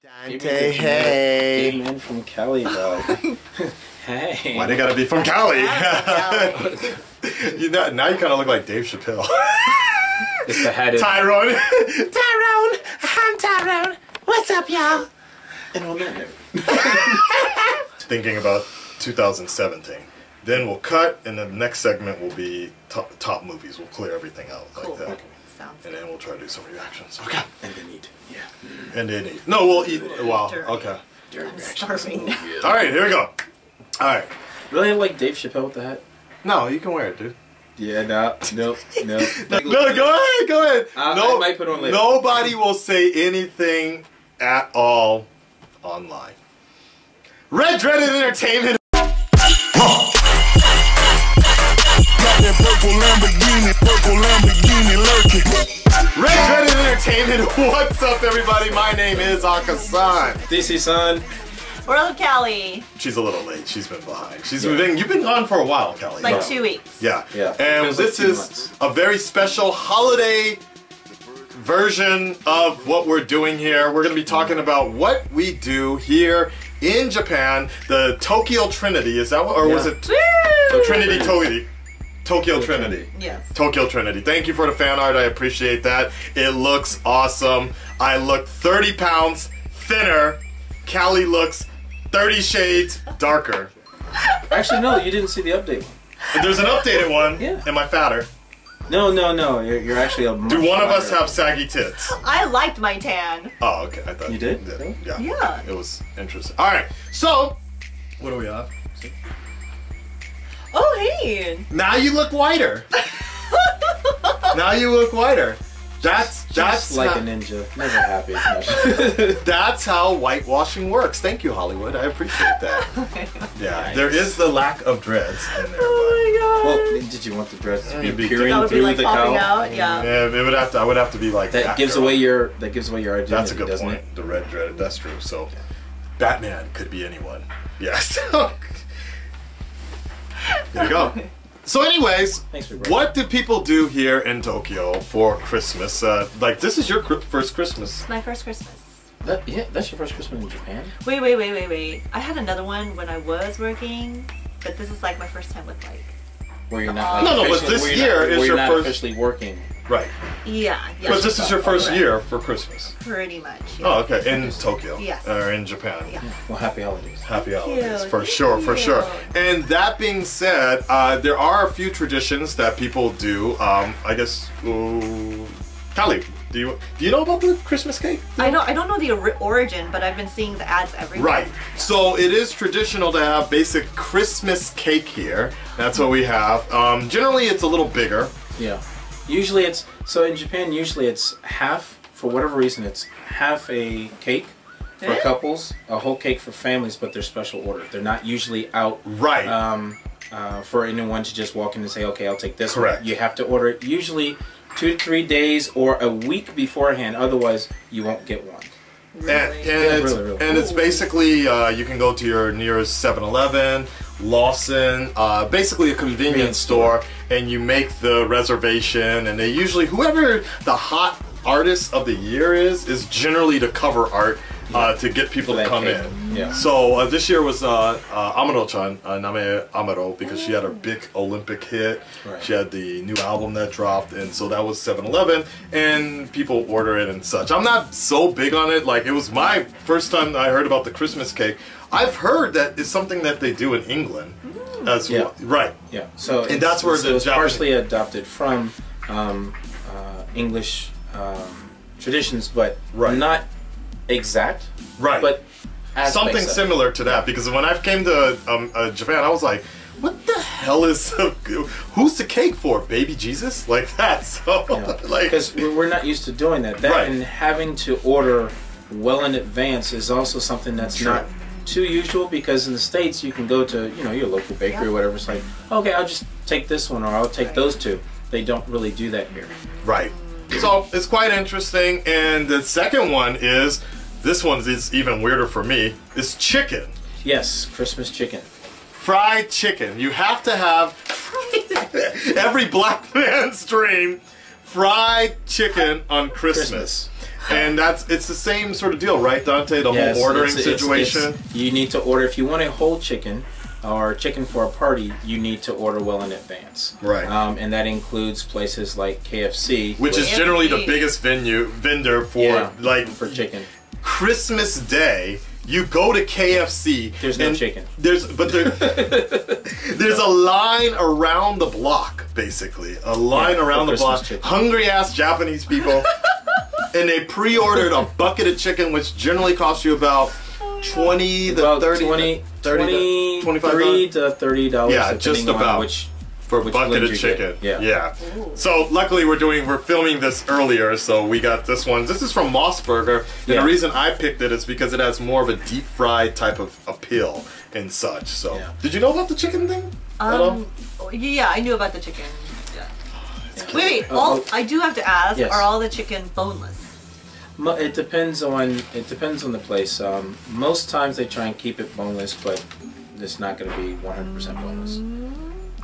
Dante, hey. Came in from Cali, bro. Hey. Why they gotta be from Cali? You know, now you kind of look like Dave Chappelle. It's the headed. Tyrone. Tyrone. I'm Tyrone. What's up, y'all? And on that note. Thinking about 2017. Then we'll cut, and the next segment will be top movies. We'll clear everything out like that. Okay. Sounds and then we'll try to do some reactions. Okay. And then eat. Yeah. And then eat. No, we'll eat. Wow. Okay. I'm starving now. All right, here we go. All right. Really like Dave Chappelle with the hat? No, you can wear it, dude. Yeah, no. No, go ahead. I might put on later. Nobody will say anything at all online. Red Dreaded Entertainment. Red Dreaded Entertainment. What's up, everybody? My name is Akasan. DC son. We're Callie. She's a little late. She's been behind. You've been gone for a while, Callie. Like 2 weeks. Yeah. Yeah. And this is a very special holiday version of what we're doing here. We're going to be talking about what we do here in Japan. The Tokyo Trinity, is that what, or was it Trinity Tokyo Trinity. Yes. Tokyo Trinity. Thank you for the fan art. I appreciate that. It looks awesome. I look 30 pounds thinner. Callie looks 30 shades darker. Actually, no, you didn't see the update one. There's an updated one. Yeah. Am I fatter? No. You're actually a much Do one of us lighter. have saggy tits? I liked my tan. Oh, okay. I thought You did? Yeah. Yeah. It was interesting. All right. So, what do we have? Oh, hey. Now you look whiter. Now you look whiter. That's like how, a ninja. Never happy. That's how whitewashing works. Thank you, Hollywood. I appreciate that. Yeah, Nice. there is the lack of dreads in there. Oh my god. Well, did you want the dress to It'd be be- peering That would be through like the popping cowl? out, yeah. Yeah, it would have to. I would have to be like That gives away your identity. That's a good doesn't point. it? The red dreaded. That's true. So, Batman could be anyone. Yes. There you go. So anyways, Thanks for bringing what do people do here in Tokyo for Christmas? Like, this is your first Christmas. My first Christmas. Yeah, that's your first Christmas in Japan? Wait. I had another one when I was working, but this is like my first time with like... Where you're not No, but officially- this where you're year not- is where your you're not first- officially working. Right. Yeah. But this is your first Correct. year for Christmas. Pretty much. Yeah. Oh, okay. In Tokyo. Yes. Or in Japan. Yeah. Well, happy holidays. Happy Thank holidays, you. for sure, for Thank sure. you. And that being said, there are a few traditions that people do. I guess, Callie, do you know about the Christmas cake? I don't know the origin, but I've been seeing the ads everywhere. Right. So it is traditional to have basic Christmas cake here. That's what we have. Generally, it's a little bigger. Yeah. Usually it's, so in Japan, usually it's half, for whatever reason, it's half a cake for couples, a whole cake for families, but they're special order. They're not usually out Right. for anyone to just walk in and say, okay, I'll take this Correct. one. You have to order it usually 2 to 3 days or a week beforehand, otherwise you won't get one. Really? And it's basically, you can go to your nearest 7-Eleven, Lawson, basically a convenience store, and you make the reservation, and they usually, whoever the hot artist of the year is generally the cover art to get people to come in. Yeah. So this year was Amuro-chan, Name Amuro, because she had her big Olympic hit. Right. She had the new album that dropped, and so that was 7-Eleven, and people order it and such. I'm not so big on it. Like, it was my first time I heard about the Christmas cake. I've heard that it's something that they do in England as well. Right. Yeah. So And that's where the it's Japanese- partially adopted from English traditions, but Right. not exact. Right. But aspects Something of it. similar to that, because when I came to Japan, I was like, what the hell is, who's the cake for? Baby Jesus? Like that. So, like, Because we're not used to doing that. That Right. and having to order well in advance is also something that's True. not too usual, because in the States you can go to, you know, your local bakery or whatever. It's like, okay, I'll just take this one or I'll take those two. They don't really do that here. right. So it's quite interesting. And the second one is, this one is even weirder for me, is chicken. Yes, Christmas chicken. Fried chicken. You have to have every black man's dream, fried chicken on Christmas. And it's the same sort of deal, right, Dante? The Yes, whole ordering it's- situation. you need to order, if you want a whole chicken or chicken for a party, you need to order well in advance. Right. And that includes places like KFC, Which is generally the biggest vendor for for chicken. Christmas Day. You go to KFC. There's no chicken. There's a line around the block, basically. A line around the block. Chicken. Hungry ass Japanese people. And they pre-ordered a bucket of chicken, which generally costs you about 20 to About 30 $20 to 25 to $30. Yeah, just depending on about. which for a bucket blend of you chicken. get. Yeah. So luckily we're filming this earlier, so we got this one. This is from Mossburger, and the reason I picked it is because it has more of a deep fried type of appeal and such. So did you know about the chicken thing? Yeah, I knew about the chicken. Yeah. Wait, I do have to ask: Yes. are all the chicken boneless? It depends on the place. Most times they try and keep it boneless, but it's not going to be 100% boneless.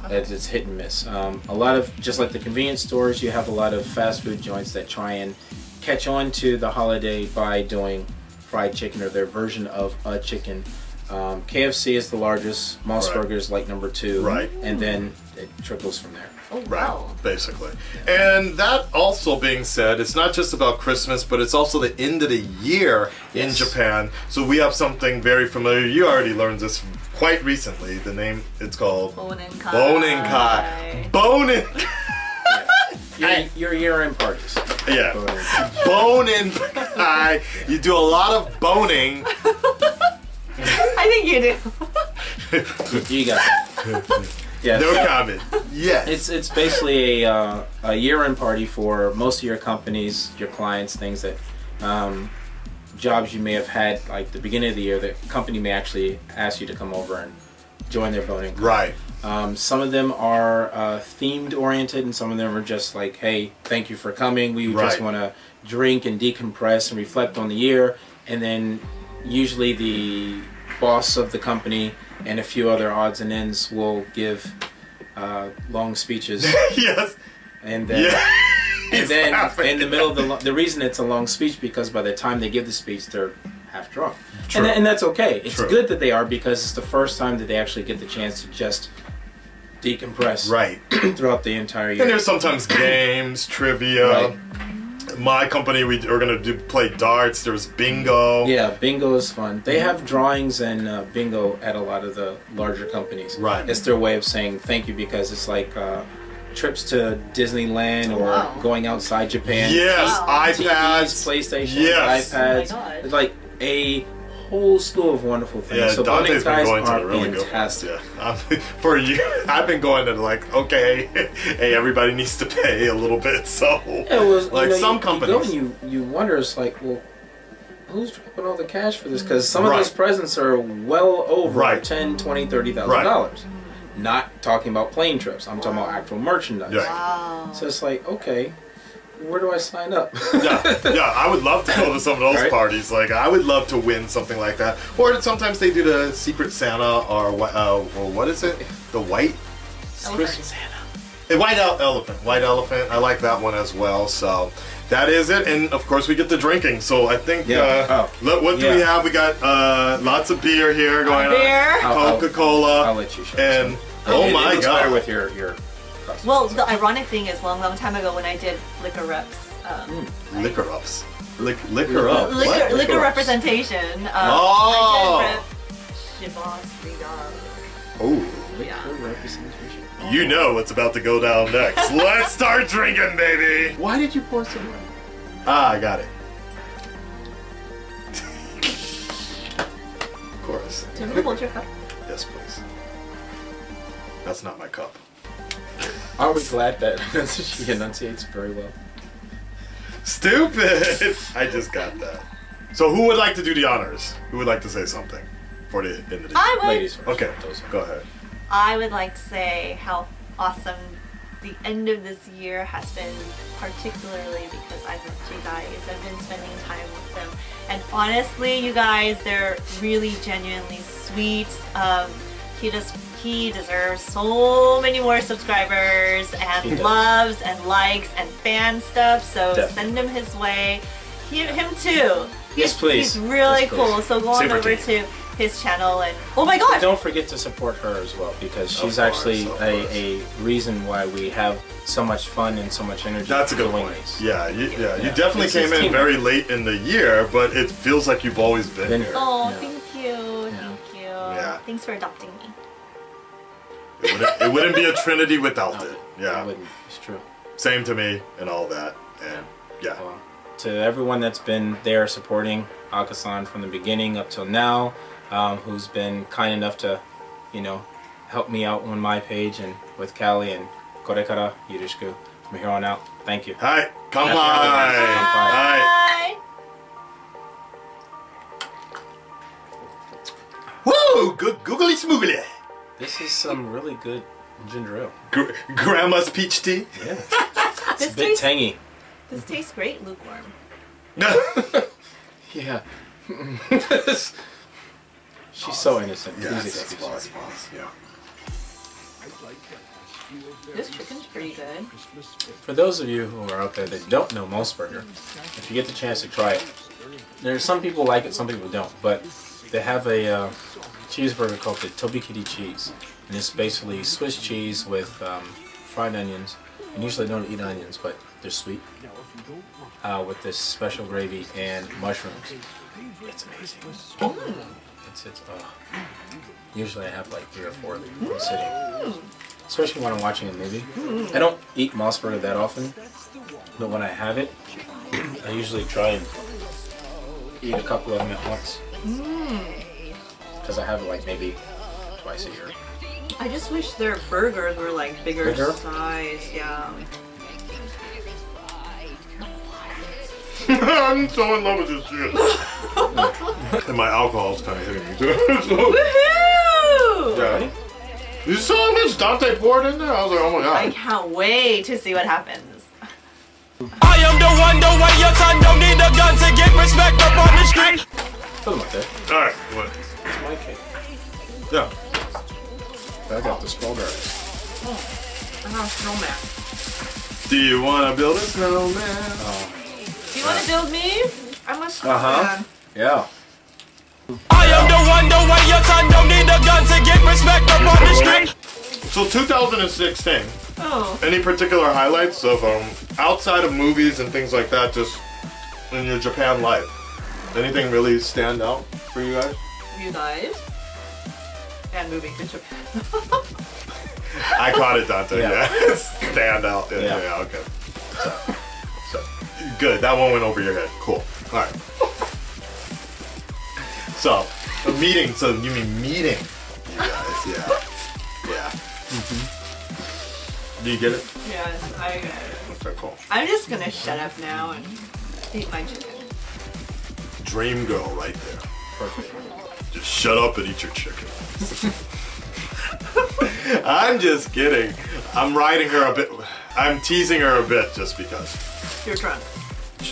It's hit and miss. A lot of, just like the convenience stores, you have a lot of fast food joints that try and catch on to the holiday by doing fried chicken or their version of a chicken. KFC is the largest. Moss Burger is like number 2. Right. And then it trickles from there. Oh, Right, wow. basically. And that also being said, it's not just about Christmas, but it's also the end of the year in Japan. So we have something very familiar. You already learned this quite recently. The name, it's called Bonenkai. Bonenkai. Your year-end parties. Yeah. Bonenkai. You do a lot of boning. I think you do. You got it. Yeah, No comment. Yes. It's basically a year-end party for most of your companies, your clients, things that jobs you may have had like the beginning of the year. The company may actually ask you to come over and join their boning. Right. Some of them are themed oriented, and some of them are just like, hey, thank you for coming. We just want to drink and decompress and reflect on the year. And then usually the boss of the company and a few other odds and ends will give long speeches. Yes. And then, and then in the middle of the reason it's a long speech because by the time they give the speech, they're half drunk. And that's okay. It's good that they are, because it's the first time that they actually get the chance to just decompress throughout the entire year. And there's sometimes games, trivia. My company, we are going to play darts. There's bingo. Yeah, bingo is fun. They have drawings and bingo at a lot of the larger companies. Right. It's their way of saying thank you, because it's like trips to Disneyland or going outside Japan. Yes, iPads, PlayStation, iPads. Oh my God. It's like a whole slew of wonderful things. Yeah, So Dante's been Bonenkai going to are the really fantastic. good ones. Yeah. For you, I've been going to like, okay, hey, everybody needs to pay a little bit. So, Yeah, it was, like some companies. You go and you wonder, it's like, well, who's dropping all the cash for this? Because some of those presents are well over $10,000, $20,000, $30,000. Not talking about plane trips. I'm talking about actual merchandise. Wow. So it's like, okay, where do I sign up? yeah, I would love to go to some of those parties. Like, I would love to win something like that. Or sometimes they do the Secret Santa, or what is it? The White Santa. White Elephant. White Elephant. I like that one as well. So that is it. And of course, we get the drinking. So I think, what do we have? We got lots of beer here going on. Coca-Cola. I'll let you show And, it my looks God. better with your Well, the ironic thing is, long time ago when I did liquor reps, Liquor ups. Liquor up. liquor representation. I did rep Chivas Regal. Oh. representation. You know what's about to go down next. Let's start drinking, baby. Why did you pour some wine? Ah, I got it. Of course. Do you want me to hold your cup? Yes, please. That's not my cup. Are we glad that she enunciates very well? Stupid! I just got that. So who would like to do the honors? Who would like to say something for the end of the day? I would. Ladies first. Okay, go ahead. I would like to say how awesome the end of this year has been, particularly because I've met you guys. I've been spending time with them. And honestly, you guys, they're really genuinely sweet. He deserves so many more subscribers and loves and likes and fan stuff. So send him his way. Him too. Yes, please. He's really Yes, please. cool. So go on Super over keen. to his channel and oh my god! Don't forget to support her as well because she's actually a reason why we have so much fun and so much energy. That's a good doing point. this. Yeah, you definitely It's came in teamwork. very late in the year, but it feels like you've always been here. Oh, Yeah. thank you. Thank you. Yeah. Thanks for adopting me. It wouldn't be a Trinity without it. I Yeah, wouldn't. It's true. same to me and all that. And yeah, Well, to everyone that's been there supporting Akasan from the beginning up till now, who's been kind enough to, you know, help me out on my page and with Callie and Korekara Yurishiku from here on out. Thank you. hi, come Happy on, holidays. hi. Bye. Woo! Good googly smoogly. This is some really good ginger ale. Grandma's peach tea. Yeah. It's This a bit tastes, tangy. this tastes great, lukewarm. Yeah. She's so innocent. Yeah, Please that's excuse pause, her. pause. Yeah. This chicken's pretty good. For those of you who are out there that don't know Mossburger, if you get the chance to try it, there's some people like it, some people don't, but they have a cheeseburger called the Tobikiri cheese, and it's basically Swiss cheese with fried onions, and usually don't eat onions, but they're sweet, with this special gravy and mushrooms. It's amazing. Usually I have like 3 or 4 of them sitting. Especially when I'm watching a movie. I don't eat Mossburger that often, but when I have it, I usually try and eat a couple of them at once. Because I have it like maybe twice a year. I just wish their burgers were like bigger size. Yeah. I'm so in love with this shit. And my alcohol's kind of hitting me too. So, Woohoo! yeah. You saw how much Dante poured in there? I was like, oh my I god. can't wait to see what happens. I am the one, the way your son don't need a gun to get respect up on the street. Put them up there. Alright, what? It's my cake. Yeah. I got the strawberries. I have a snowman. Do you want to build a snowman? Do you want to build me? I'm a snowman. Yeah. I am the one, the way your son don't need a gun to get respect up on the street. So 2016, Oh. any particular highlights of outside of movies and things like that, just in your Japan life? Anything really stand out for you guys? You guys. And moving to Japan. I caught it, Dante. Yeah. Yeah. Stand out. Yeah, okay. So, good. That one went over your head. Cool. All right. So, a meeting. So you mean meeting? You guys, yeah. Do you get it? Yes, I get it. Okay, cool. I'm just gonna shut up now and eat my chicken. Dream girl right there. Perfect. Just shut up and eat your chicken. I'm just kidding. I'm riding her a bit. I'm teasing her a bit just because. You're drunk.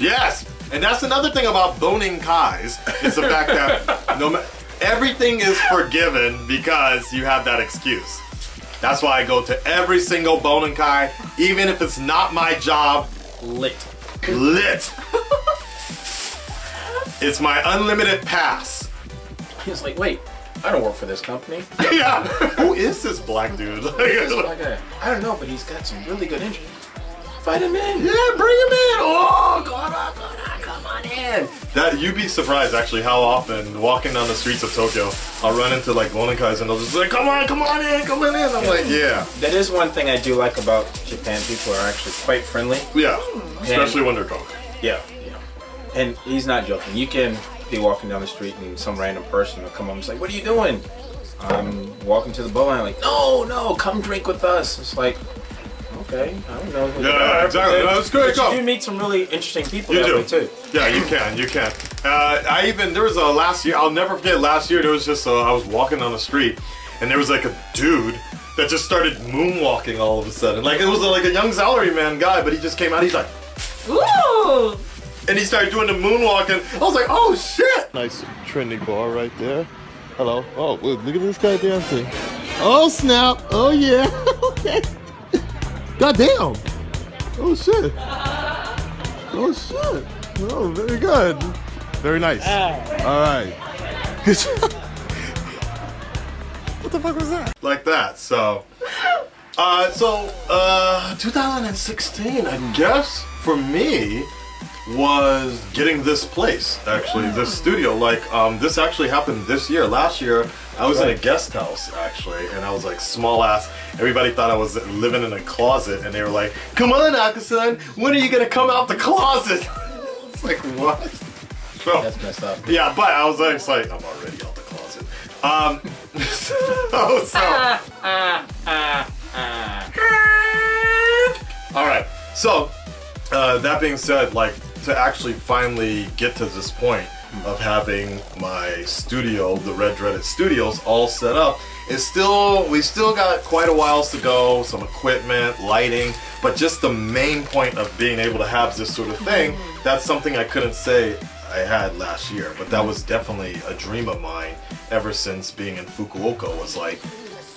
Yes, and that's another thing about boning Kais is the fact that everything is forgiven because you have that excuse. That's why I go to every single boning Kai, even if it's not my job. Lit. Lit. It's my unlimited pass. He's like, wait, I don't work for this company. Yeah. Who is this black dude? I don't know, but he's got some really good engine. Invite him in. Yeah, bring him in. Oh, come on in. That you'd be surprised actually how often walking down the streets of Tokyo, I'll run into like Bonikais and they'll just be like, come on in. I'm like, yeah. That is one thing I do like about Japan. People are actually quite friendly. Yeah, especially when they're drunk. Yeah. And he's not joking. You can be walking down the street and some random person will come up and say, what are you doing? I'm walking to the boat. I'm like, no, come drink with us. It's like, okay, I don't know who you are, exactly. but That's great. you do meet some really interesting people You that do. way too. Yeah, you can. There was a last year, I'll never forget last year, there was just, I was walking on the street and there was like a dude that just started moonwalking all of a sudden. Like it was like a young salaryman guy, but he just came out, he's like, Ooh! and he started doing the moonwalking. I was like, oh shit! Nice trendy bar right there. Hello. Oh, look at this guy dancing. Oh snap! Oh yeah! Okay. God damn! Oh shit! Oh shit! Oh, very good. Very nice. All right. Good job. What the fuck was that? Like that. So, 2016, I guess for me was getting this place. Actually, this studio. Like, this actually happened this year. Last year, I was in a guest house actually, and I was like small ass. Everybody thought I was living in a closet, and they were like, "Come on, Akasan, when are you gonna come out the closet?" It's like, what? So, That's messed up. yeah, but I was just like, I'm already out the closet. All right. So, that being said, like, to actually finally get to this point of having my studio, the Red Dreaded Studios, all set up, we still got quite a while to go, some equipment, lighting, but just the main point of being able to have this sort of thing, that's something I couldn't say I had last year, but that was definitely a dream of mine ever since being in Fukuoka. Was like,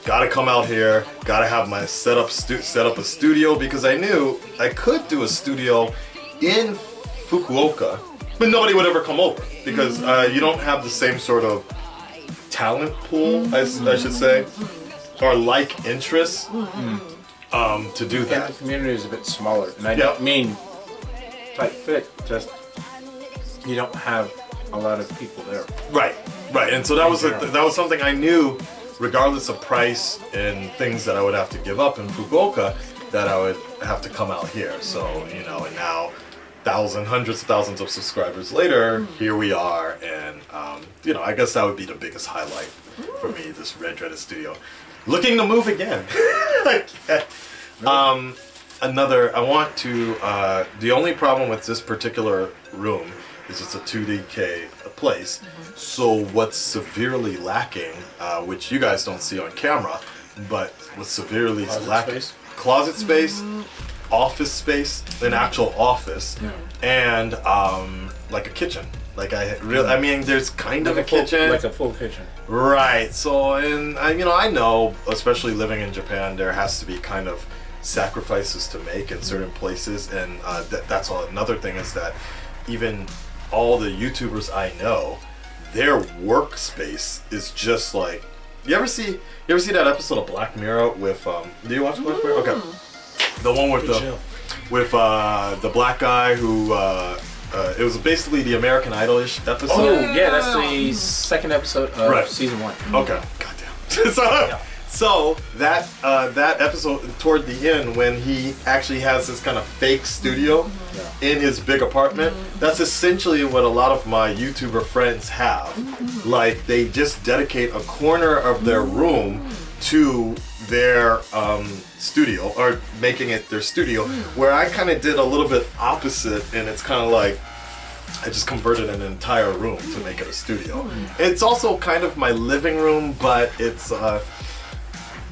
gotta come out here, gotta have my set up a studio, because I knew I could do a studio in Fukuoka, but nobody would ever come over because you don't have the same sort of talent pool, I should say, or like interests to do that. And the community is a bit smaller, and I don't mean tight fit, just you don't have a lot of people there. Right, and so that was something I knew, regardless of price and things that I would have to give up in Fukuoka, that I would have to come out here. So, you know, and now hundreds of thousands of subscribers later, here we are, and you know, I guess that would be the biggest highlight for me, this Red Dreaded Studio. Looking to move again. The only problem with this particular room is it's a 2DK place. So what's severely lacking, which you guys don't see on camera, but what's severely lacking, closet space, office space, an actual office, and like a kitchen. Like I mean, there's kind of a kitchen, like a full kitchen. Right. So, and you know, I know, especially living in Japan, there has to be kind of sacrifices to make in certain places, and that's another thing is that even all the YouTubers I know, their workspace is just like, you ever see that episode of Black Mirror with do you watch Black Mirror? Okay. The one with the black guy who it was basically the American Idol-ish episode. Oh yeah, that's the second episode of season 1. Okay. Goddamn. So that episode toward the end, when he actually has this kind of fake studio in his big apartment, that's essentially what a lot of my YouTuber friends have. Like, they just dedicate a corner of their room to their studio, or making it their studio, where I kind of did a little bit opposite, and it's kind of like I just converted an entire room to make it a studio. It's also kind of my living room, but it's a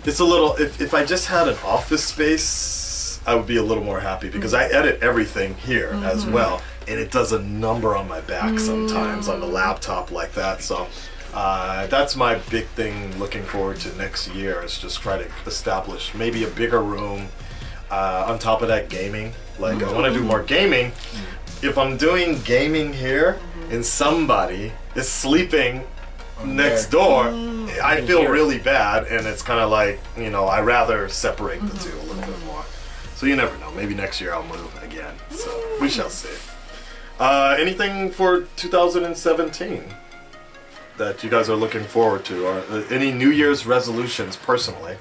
little, if I just had an office space, I would be a little more happy, because I edit everything here as well, and it does a number on my back sometimes on the laptop like that. So that's my big thing looking forward to next year, is just try to establish maybe a bigger room. On top of that, gaming. Like, I want to do more gaming. If I'm doing gaming here and somebody is sleeping next door, I feel really bad, and it's kind of like, you know, I rather separate the two a little bit more. So you never know. Maybe next year I'll move again. So we shall see. Anything for 2017 that you guys are looking forward to, or any New Year's resolutions personally?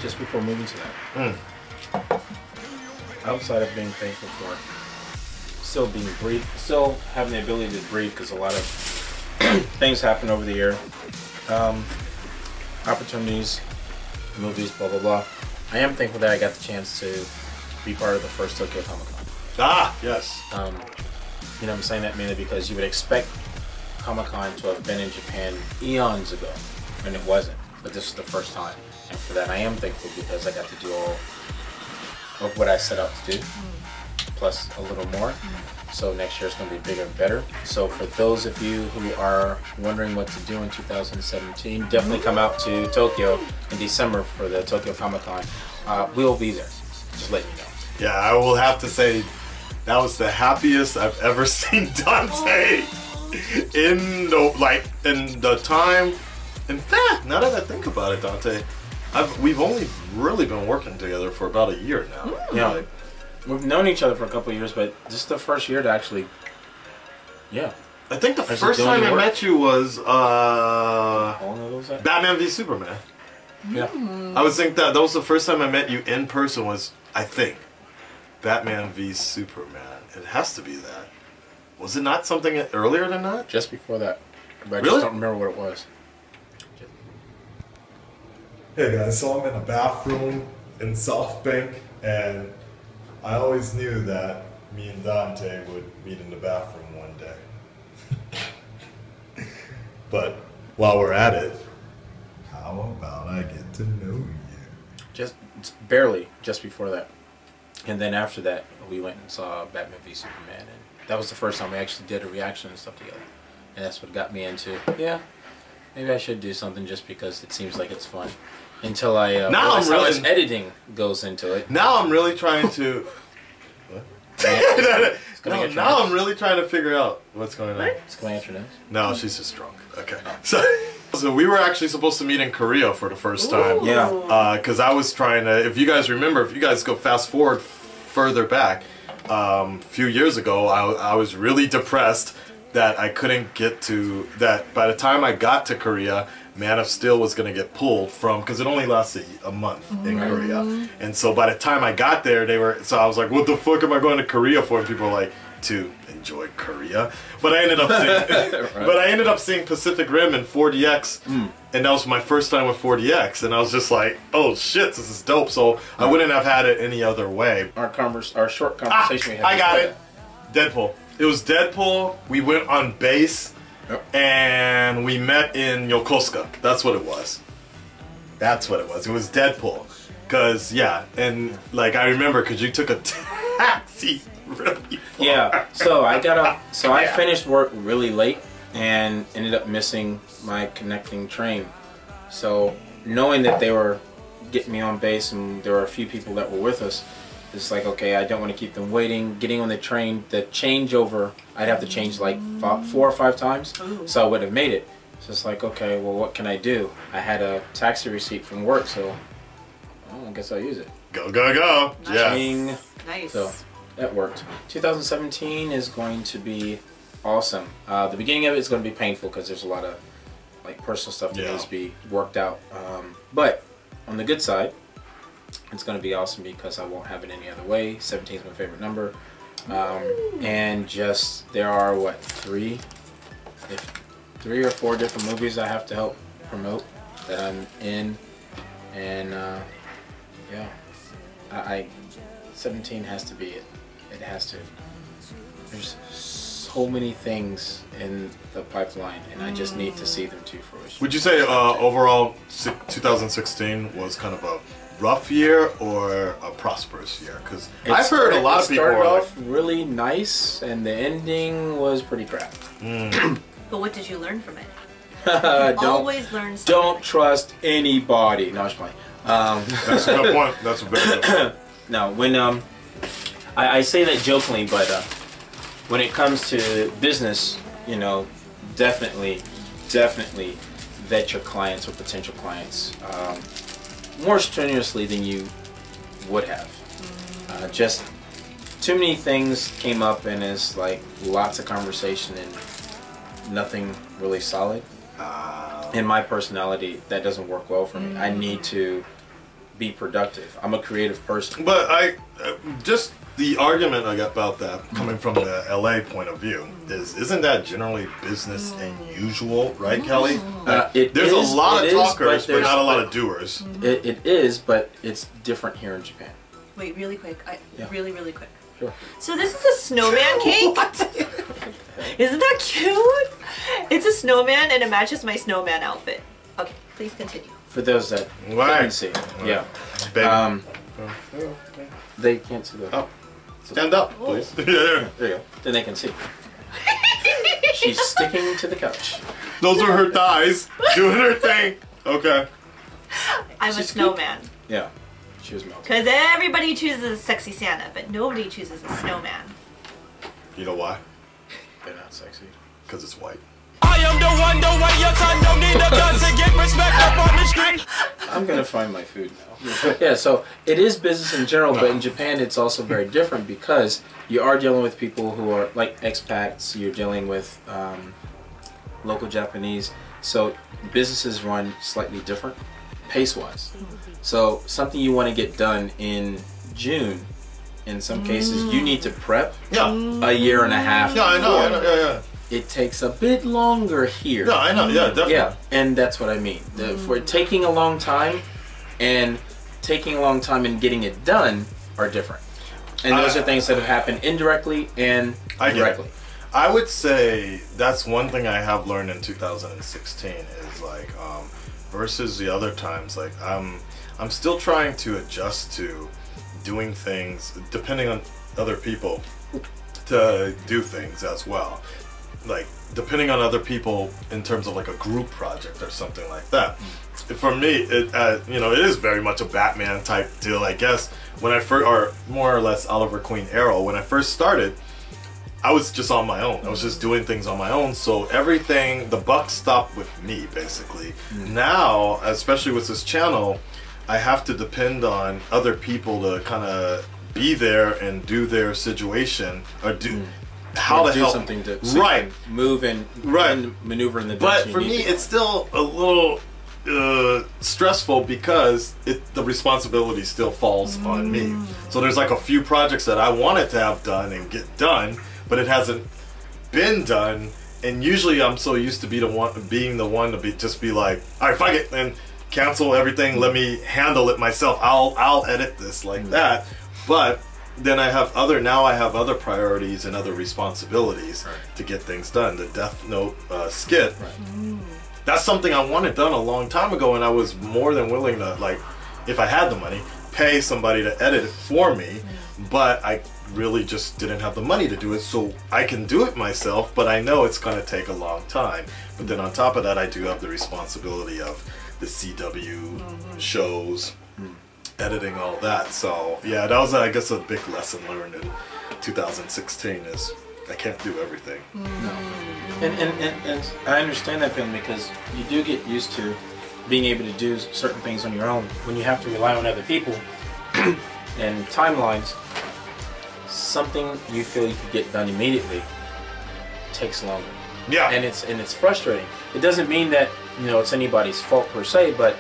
Just before moving to that, outside of being thankful for still having the ability to breathe, because a lot of things happen over the year, opportunities, movies, blah blah blah. I am thankful that I got the chance to be part of the first Tokyo Comic-Con. Ah, yes. You know, I'm saying that mainly because you would expect Comic-Con to have been in Japan eons ago, and it wasn't. But this is the first time, and for that I am thankful, because I got to do all of what I set out to do, plus a little more. So next year it's going to be bigger and better. So for those of you who are wondering what to do in 2017, definitely come out to Tokyo in December for the Tokyo Comic-Con. We'll be there. Just letting you know. Yeah, I will have to say, that was the happiest I've ever seen Dante in the time. In fact, now that I think about it, Dante, we've only really been working together for about a year now. Yeah. Like, We've known each other for a couple of years, but this is the first year to actually, I think the first time I met you was Batman v Superman. Yeah. I would think that was the first time I met you in person was, I think, Batman v Superman. It has to be that. Was it not something earlier than that? Just before that. But I Really? just don't remember what it was. Hey guys, so I'm in a bathroom in South Bank, and I always knew that me and Dante would meet in the bathroom one day. But while we're at it, how about I get to know you? It's barely just before that. And then after that, we went and saw Batman v Superman, and that was the first time we actually did a reaction and stuff together. And that's what got me into, maybe I should do something just because it seems like it's fun. Until I realized how much editing goes into it. Now I'm really trying to... Now I'm really trying to figure out what's going on. It's going at your nose? No, she's just drunk. Okay. So we were actually supposed to meet in Korea for the first time. Yeah. Because I was trying to, if you guys remember, if you guys go fast forward further back, a few years ago, I was really depressed that I couldn't get to, that by the time I got to Korea, Man of Steel was going to get pulled from, because it only lasted a month in Korea. And so by the time I got there, so I was like, what the fuck am I going to Korea for? And people were like, to enjoy Korea. But I ended up seeing, Pacific Rim in 4DX, and that was my first time with 4DX, and I was just like, oh shit, this is dope. So I wouldn't have had it any other way. Our short conversation we had. I got it. Deadpool. It was Deadpool. We went on base. Yep. And we met in Yokosuka. That's what it was. That's what it was. It was Deadpool. Cause and like I remember, cause you took a taxi really far. Yeah. So I got up. So I finished work really late and ended up missing my connecting train. So knowing that they were getting me on base and there were a few people that were with us, it's like, okay, I don't want to keep them waiting. Getting on the train, the changeover, I'd have to change like 4 or 5 times, so I wouldn't have made it. So it's like, okay, well, what can I do? I had a taxi receipt from work, so I guess I'll use it. Go, go, go. Nice. Nice. So that worked. 2017 is going to be awesome. The beginning of it is going to be painful because there's a lot of like personal stuff that needs to be worked out. But on the good side, it's going to be awesome because I won't have it any other way. 17 is my favorite number. And just, there are, what, 3 or 4 different movies I have to help promote that I'm in. And, 17 has to be it. It has to. There's so many things in the pipeline, and I just need to see them to fruition. Would you say overall 2016 was kind of a rough year or a prosperous year? Because I've heard a lot of people started are off really nice, and the ending was pretty crap. But what did you learn from it? Always learn something. Don't trust anybody. No, I'm just playing. That's a good point. That's a very good point. No, when I say that jokingly, but when it comes to business, you know, definitely vet your clients or potential clients more strenuously than you would have. Just too many things came up, and it's like lots of conversation and nothing really solid. In my personality, that doesn't work well for me. I need to be productive. I'm a creative person. But just the argument I got about that, coming from the LA point of view, isn't that generally business and usual, right, Kelly? There's a lot of talkers, but not a lot of doers. It is, but it's different here in Japan. Wait, really quick. Really quick. Sure. So this is a snowman cake? Isn't that cute? It's a snowman and it matches my snowman outfit. Okay, please continue. For those that can see. Yeah. They can't see that. Oh. Stand up, please. There you go. Then they can see. She's sticking to the couch. Those are her thighs doing her thing. Okay. I'm a snowman. Yeah. She was melting. Because everybody chooses a sexy Santa, but nobody chooses a snowman. You know why? They're not sexy. Because it's white. I am the way your son don't need a gun to get respect up on the street. I'm gonna find my food now. Yeah, so it is business in general, but in Japan it's also very different because you are dealing with people who are like expats. You're dealing with local Japanese, so businesses run slightly different pace-wise. So something you want to get done in June, in some cases, you need to prep a year and a half. Yeah, I know. Yeah. It takes a bit longer here. Yeah, I know. Yeah, definitely. Yeah, and that's what I mean. For taking a long time and getting it done are different. And those are things that have happened indirectly and directly. I would say that's one thing I have learned in 2016 is like versus the other times, like I'm still trying to adjust to doing things depending on other people to do things as well. Like depending on other people in terms of like a group project or something like that. For me, it it is very much a Batman type deal, I guess. When I first, or more or less Oliver Queen Arrow, when I first started, I was just on my own. I was just doing things on my own. So everything, the buck stopped with me basically. Now, especially with this channel, I have to depend on other people to kind of be there and do their situation or do. How to help something to move and maneuver in the But direction. for me, it's still a little stressful because the responsibility still falls on me. So there's like a few projects that I wanted to have done and get done, but it hasn't been done. And usually I'm so used to being the one to just be like, all right, fuck it, and cancel everything. Let me handle it myself. I'll edit this like that. But then I have other priorities and other responsibilities to get things done. The Death Note skit, that's something I wanted done a long time ago, and I was more than willing to, like, if I had the money, pay somebody to edit it for me, but I really just didn't have the money to do it, so I can do it myself, but I know it's going to take a long time. But then on top of that, I do have the responsibility of the CW shows, editing all that. So yeah, that was, I guess, a big lesson learned in 2016 is I can't do everything. No. And I understand that feeling because you do get used to being able to do certain things on your own. When you have to rely on other people and timelines, something you feel you could get done immediately takes longer. Yeah. And it's frustrating. It doesn't mean that it's anybody's fault per se, but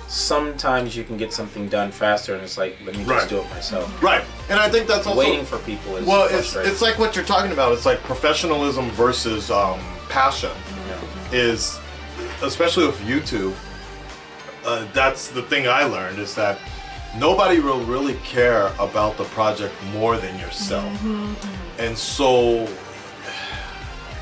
sometimes you can get something done faster, and it's like, let me just do it myself. Right, and I think that's also waiting for people is frustrating. It's like what you're talking about. It's like professionalism versus passion. Is especially with YouTube. That's the thing I learned is that nobody will really care about the project more than yourself, and so.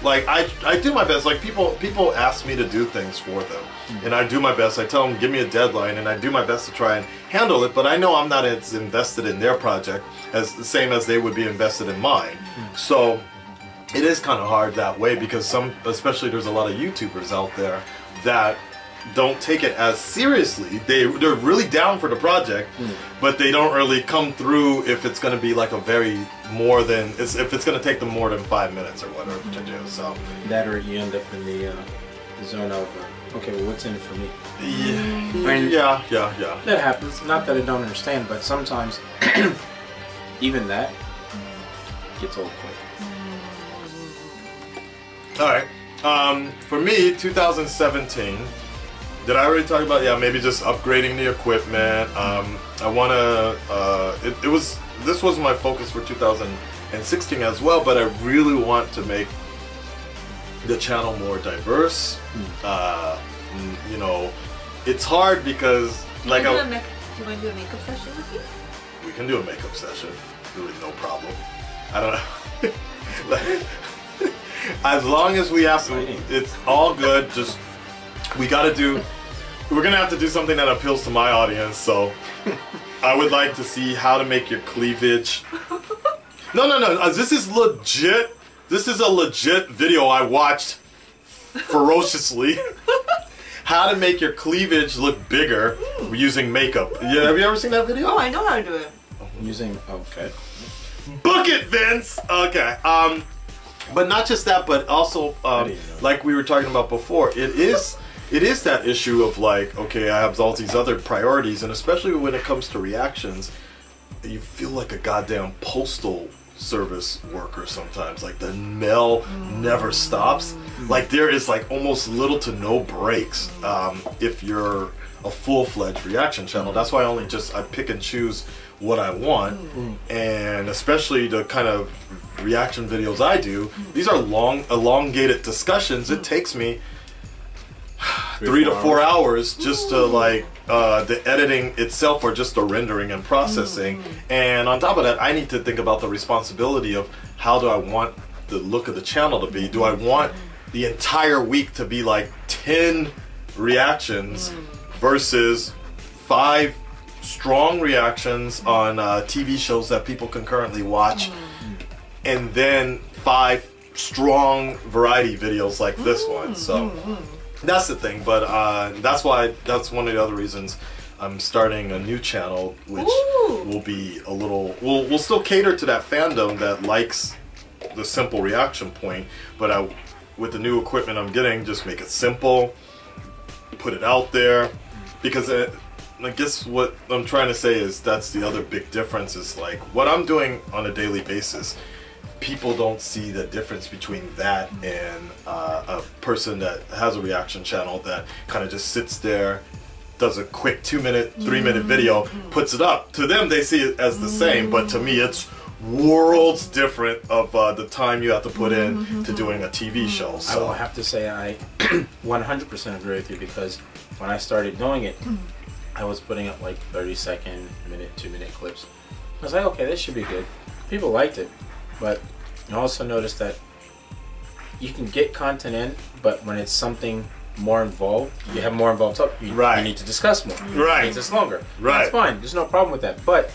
Like I do my best. Like people ask me to do things for them, and I do my best. I tell them give me a deadline, and I do my best to try and handle it. But I know I'm not as invested in their project as the same as they would be invested in mine. So it is kind of hard that way because especially there's a lot of YouTubers out there that don't take it as seriously. They're really down for the project, but they don't really come through if it's going to be like a if it's going to take them more than 5 minutes or whatever to do. So that, or you end up in the zone of okay, well, what's in it for me? Yeah. That happens. Not that I don't understand, but sometimes even that gets old quick. All right. For me, 2017. Did I already talk about? Yeah, maybe just upgrading the equipment. I want to. This was my focus for 2016 as well, but I really want to make the channel more diverse. It's hard because do you want to do a makeup session with you? We can do a makeup session. Really, no problem. I don't know. As long as we have some, it's all good. Just. We're gonna have to do something that appeals to my audience, so I would like to see how to make your cleavage. No, this is legit. This is a legit video I watched ferociously. How to make your cleavage look bigger using makeup. Yeah, have you ever seen that video? Oh, I know how to do it. Using, okay. Book it, Vince! Okay, But not just that, but also like we were talking about before, it is that issue of like, okay, I have all these other priorities, and especially when it comes to reactions, you feel like a goddamn postal service worker sometimes. Like the mail never stops. Like there is like almost little to no breaks if you're a full-fledged reaction channel. That's why I pick and choose what I want, and especially the kind of reaction videos I do, these are long, elongated discussions. It takes me 3 to 4 hours just to like the editing itself, or just the rendering and processing. And on top of that, I need to think about the responsibility of how do I want the look of the channel to be. Do I want the entire week to be like 10 reactions versus 5 strong reactions on TV shows that people can currently watch, and then 5 strong variety videos like this one? So that's the thing. But that's one of the other reasons I'm starting a new channel, which will be a little, we'll still cater to that fandom that likes the simple reaction point, but with the new equipment I'm getting, just make it simple, put it out there, because I guess what I'm trying to say is that's the other big difference, is like what I'm doing on a daily basis. People don't see the difference between that and a person that has a reaction channel that kind of just sits there, does a quick 2-minute, 3-minute video, puts it up. To them, they see it as the same, but to me, it's worlds different of the time you have to put in to doing a TV show. So I will have to say I 100% agree with you, because when I started doing it, I was putting up like 30-second, minute, 2-minute clips. I was like, okay, this should be good. People liked it, but I also noticed that you can get content in, but when it's something more involved, you have more involved stuff, you need to discuss more. It means it's longer. That's fine. There's no problem with that. But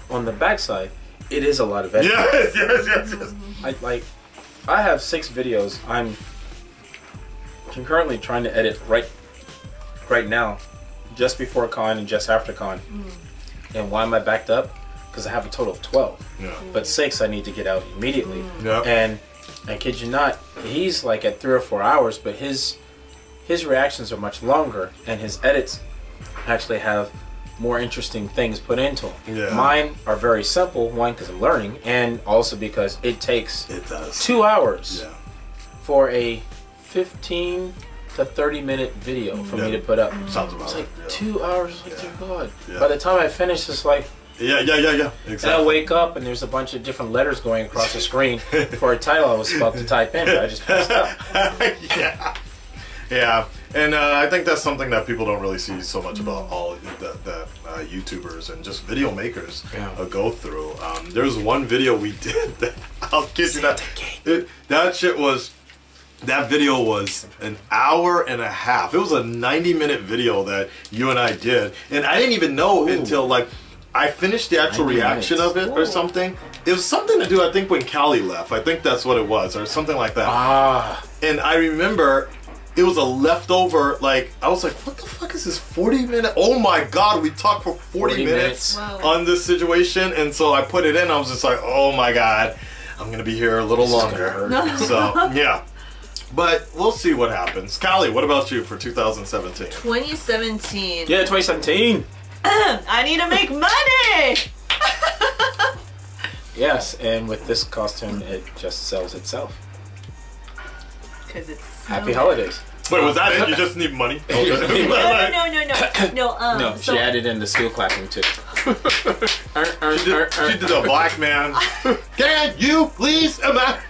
on the backside, it is a lot of editing. Yes. I have 6 videos I'm concurrently trying to edit right now, just before con and just after con. And why am I backed up? Because I have a total of 12. But 6 I need to get out immediately. And I kid you not, he's like at 3 or 4 hours, but his reactions are much longer, and his edits actually have more interesting things put into them. Mine are very simple, one, because I'm learning, and also because it takes 2 hours for a 15 to 30-minute video for me to put up. Sounds about it's like 2 hours. Like, dear God. By the time I finish, it's like, exactly. And I wake up and there's a bunch of different letters going across the screen for a title I was about to type in, but I just passed up. And I think that's something that people don't really see so much about all the YouTubers and just video makers go through. There's one video we did that I'll kid you not. That video was an hour and a half. It was a 90-minute video that you and I did, and I didn't even know until like I finished the actual reaction of it or something. It was something to do, I think, when Callie left. I think that's what it was, or something like that. And I remember it was a leftover, like, I was like, what the fuck is this 40-minute? Oh my God, we talked for 40 minutes on this situation. And so I put it in, I was just like, oh my God, I'm gonna be here a little longer. So, yeah. But we'll see what happens. Callie, what about you for 2017? 2017. Yeah, 2017. I need to make money! Yes, and with this costume, it just sells itself. Because it's so Happy holidays. Wait, was that it? You just need money? No. No, she added in the steel clapping too. She did a black man. Can you please imagine?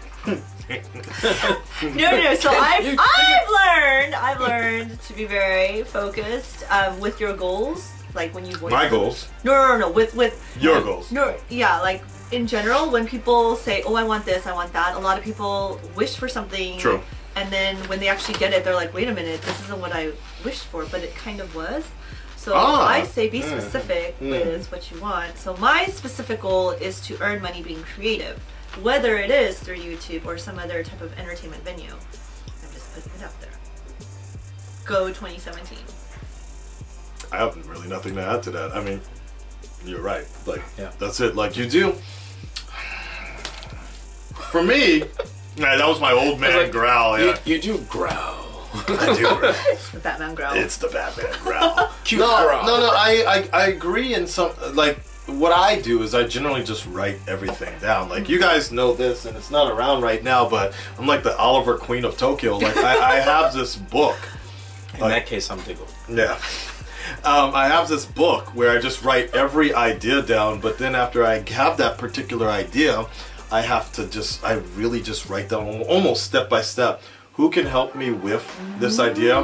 No. So I've learned to be very focused with your goals. Like when you voice My goals. No. With your goals. No, yeah. Like in general, when people say, "Oh, I want this, I want that," a lot of people wish for something. True. And then when they actually get it, they're like, "Wait a minute, this isn't what I wished for," but it kind of was. So I say be specific with what you want. So my specific goal is to earn money being creative, whether it is through YouTube or some other type of entertainment venue. I'm just putting it out there. Go 2017. I have really nothing to add to that. I mean, you're right. Like, that's it. Like, you do. For me, Yeah, that was my old man like, growl. Yeah, you do growl. I do growl. It's the Batman growl. It's the Batman growl. Cute No, growl. no, I agree in some, like, what I do is I generally just write everything down. Like, you guys know this, and it's not around right now, but I'm like the Oliver Queen of Tokyo. Like, I have this book. In that case, I'm Diggle. Yeah. I have this book where I just write every idea down, but then after I have that particular idea, I have to I really just write down almost step by step. Who can help me with this idea?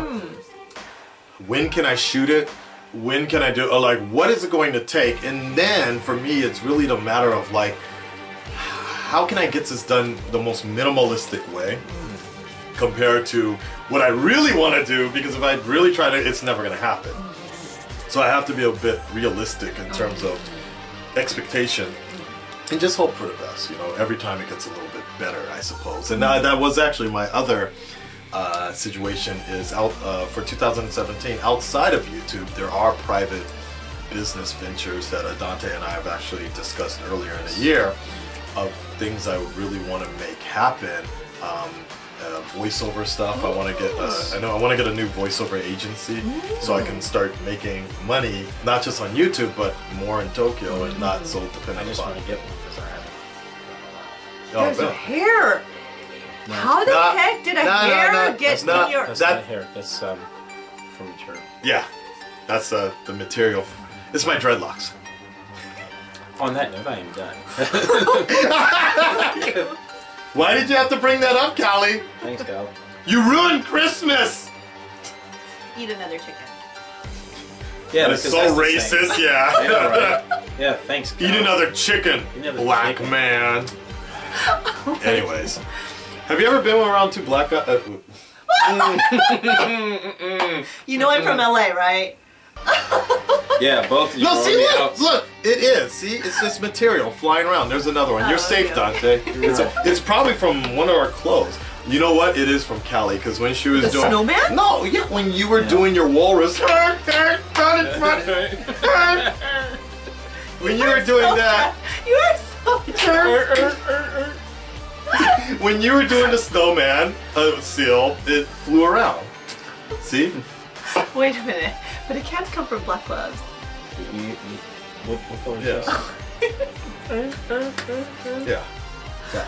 When can I shoot it? When can I do, or like, what is it going to take? And then for me, it's really the matter of like, how can I get this done the most minimalistic way compared to what I really want to do? Because if I really try to, it's never going to happen. So I have to be a bit realistic in terms of expectation and just hope for the best. You know, every time it gets a little bit better, I suppose. And that was actually my other situation is out for 2017. Outside of YouTube, there are private business ventures that Adante and I have actually discussed earlier in the year of things I would really want to make happen. Voiceover stuff. I want to get. I want to get a new voiceover agency so I can start making money, not just on YouTube, but more in Tokyo and not so dependent. I just on want to get one because I There's haven't. a hair. No. How the heck did a hair get in your... That's not hair. That's from mature. Yeah, that's the material. It's my dreadlocks. On that note, I am done. Why did you have to bring that up, Callie? Thanks, Cal. You ruined Christmas! Eat another chicken. Yeah, That's because so that's the same. racist, yeah. Yeah, right. Yeah, thanks, Cal. Eat another chicken, black chicken. man. Anyways, have you ever been around two black guys? You know I'm from LA, right? Yeah, both of you. No, see, me look, out. look, it is. See, it's just material flying around. There's another one. You're safe, yeah. Dante. It's probably from one of our clothes. You know what? It is from Callie, because when she was The doing... snowman? No, yeah, when you were doing your walrus... When you were doing that... You are so When you were doing the snowman seal, it flew around. See? Wait a minute. But it can't come from black gloves. What color is Yeah. Yeah. Yeah.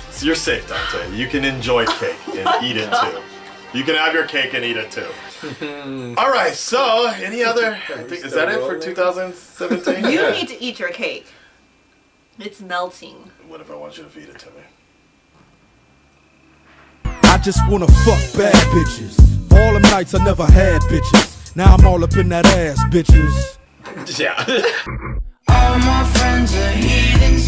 So you're safe, Dante. You can enjoy cake and eat it too. You can have your cake and eat it too. All right. So, any other? I think, is that it for 2017? You Yeah. need to eat your cake. It's melting. What if I want you to feed it to me? I just wanna fuck bad bitches. All them nights I never had bitches. Now I'm all up in that ass, bitches. Yeah. All my friends are heathens.